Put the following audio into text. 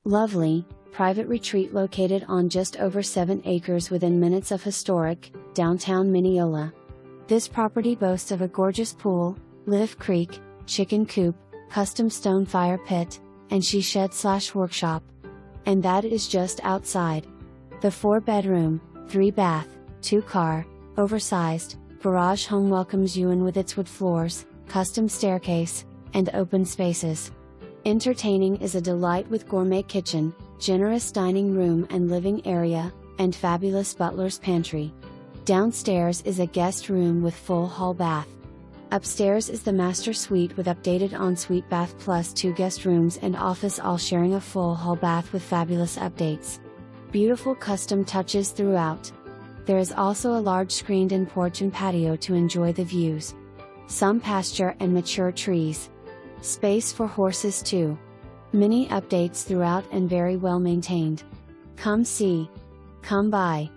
Lovely, private retreat located on just over 7 acres within minutes of historic, downtown Mineola. This property boasts of a gorgeous pool, live creek, chicken coop, custom stone fire pit, and she shed/workshop. And that is just outside. The 4-bedroom, 3-bath, 2-car, oversized, garage home welcomes you in with its wood floors, custom staircase, and open spaces. Entertaining is a delight with gourmet kitchen, generous dining room and living area, and fabulous butler's pantry. Downstairs is a guest room with full hall bath. Upstairs is the master suite with updated ensuite bath plus 2 guest rooms and office, all sharing a full hall bath with fabulous updates. Beautiful custom touches throughout. There is also a large screened-in porch and patio to enjoy the views. Some pasture and mature trees. Space for horses too. Many updates throughout and very well maintained. Come see. Come by.